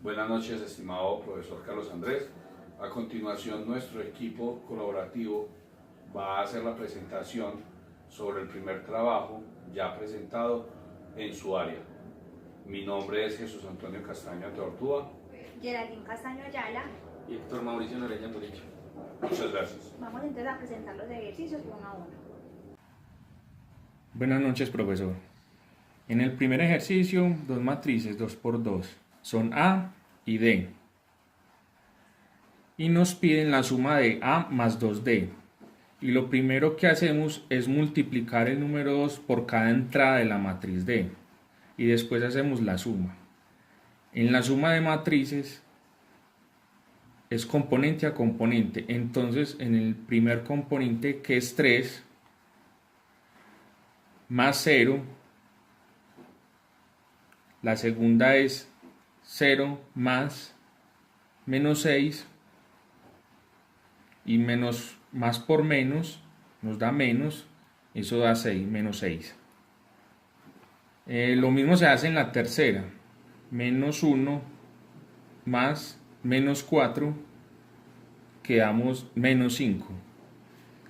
Buenas noches, estimado profesor Carlos Andrés. A continuación, nuestro equipo colaborativo va a hacer la presentación sobre el primer trabajo ya presentado en su área. Mi nombre es Jesús Antonio Castaño Tortúa. Geraldine Castaño Ayala. Y Héctor Mauricio Noreña Murillo. Muchas gracias. Vamos entonces a presentar los ejercicios uno a uno. Buenas noches, profesor. En el primer ejercicio, dos matrices 2 por 2 son A y D. Y nos piden la suma de A más 2D. Y lo primero que hacemos es multiplicar el número 2 por cada entrada de la matriz D. Y después hacemos la suma. En la suma de matrices es componente a componente. Entonces, en el primer componente, que es 3, más 0, la segunda es 0 más menos 6, y más por menos nos da menos, eso da 6, menos 6. Lo mismo se hace en la tercera, menos 1 más menos 4, quedamos menos 5,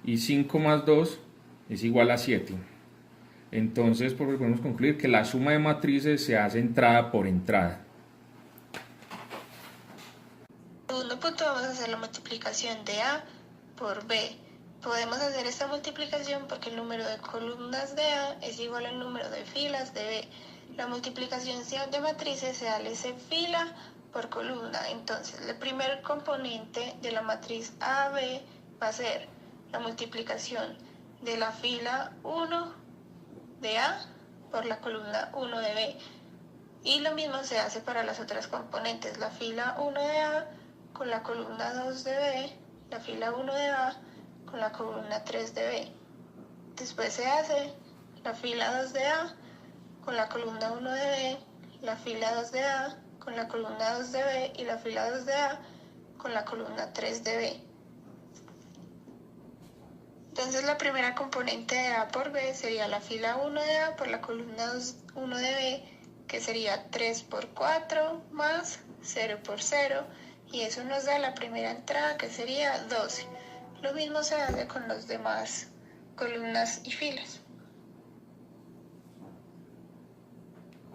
y 5 más 2 es igual a 7. Entonces, podemos concluir que la suma de matrices se hace entrada por entrada. Segundo punto, vamos a hacer la multiplicación de A por B. Podemos hacer esta multiplicación porque el número de columnas de A es igual al número de filas de B. La multiplicación de matrices se hace fila por columna. Entonces, el primer componente de la matriz AB va a ser la multiplicación de la fila 1 de A por la columna 1 de B. Y lo mismo se hace para las otras componentes. La fila 1 de A con la columna 2 de B, la fila 1 de A con la columna 3 de B. Después se hace la fila 2 de A con la columna 1 de B, la fila 2 de A con la columna 2 de B y la fila 2 de A con la columna 3 de B. Entonces la primera componente de A por B sería la fila 1 de A por la columna 1 de B, que sería 3 por 4 más 0 por 0, y eso nos da la primera entrada, que sería 12. Lo mismo se hace con las demás columnas y filas.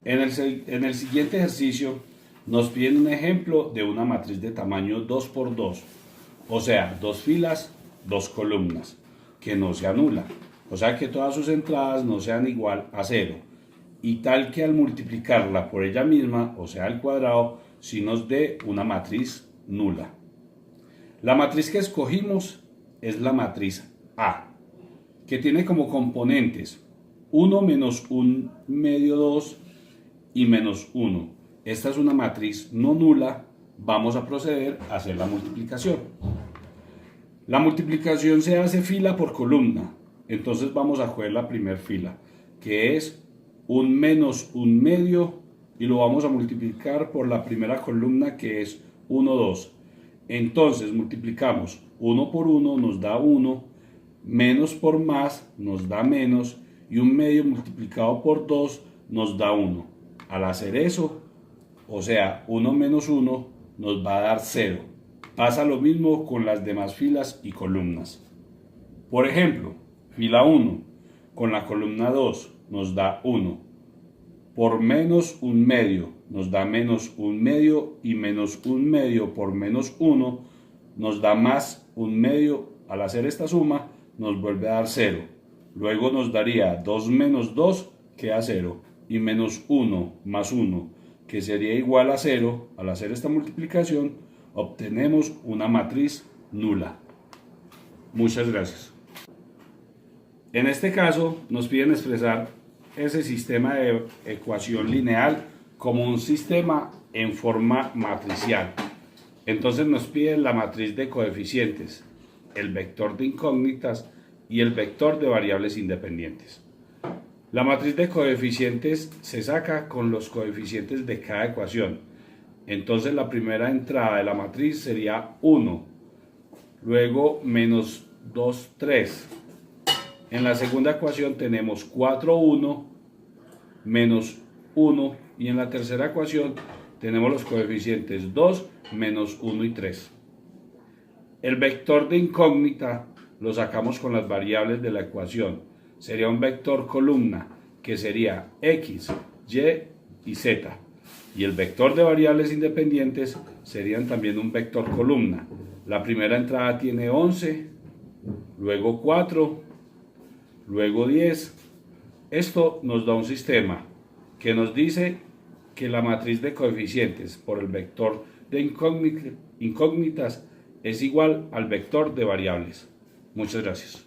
En el siguiente ejercicio nos piden un ejemplo de una matriz de tamaño 2 por 2, o sea, 2 filas, 2 columnas, que no se anula, o sea que todas sus entradas no sean igual a 0, y tal que al multiplicarla por ella misma, o sea al cuadrado, si nos dé una matriz nula. La matriz que escogimos es la matriz A, que tiene como componentes 1 menos 1 medio 2 y menos 1. Esta es una matriz no nula. Vamos a proceder a hacer la multiplicación. La multiplicación se hace fila por columna. Entonces vamos a coger la primera fila, que es 1 menos 1 medio, y lo vamos a multiplicar por la primera columna, que es 1, 2. Entonces multiplicamos 1 por 1 nos da 1, menos por más nos da menos, y 1 medio multiplicado por 2 nos da 1. Al hacer eso, o sea, 1 menos 1 nos va a dar 0. Pasa lo mismo con las demás filas y columnas. Por ejemplo, fila 1 con la columna 2 nos da 1. Por menos 1 medio nos da menos 1 medio, y menos 1 medio por menos 1 nos da más 1 medio. Al hacer esta suma nos vuelve a dar 0. Luego nos daría 2 menos 2, queda 0, y menos 1 más 1, que sería igual a 0. Al hacer esta multiplicación obtenemos una matriz nula. Muchas gracias. En este caso nos piden expresar ese sistema de ecuación lineal como un sistema en forma matricial. Entonces nos piden la matriz de coeficientes, el vector de incógnitas y el vector de variables independientes. La matriz de coeficientes se saca con los coeficientes de cada ecuación. Entonces la primera entrada de la matriz sería 1, luego menos 2, 3. En la segunda ecuación tenemos 4, 1, menos 1, y en la tercera ecuación tenemos los coeficientes 2, menos 1 y 3. El vector de incógnita lo sacamos con las variables de la ecuación. Sería un vector columna, que sería x, y y z. Y el vector de variables independientes serían también un vector columna. La primera entrada tiene 11, luego 4, luego 10. Esto nos da un sistema que nos dice que la matriz de coeficientes por el vector de incógnitas es igual al vector de variables. Muchas gracias.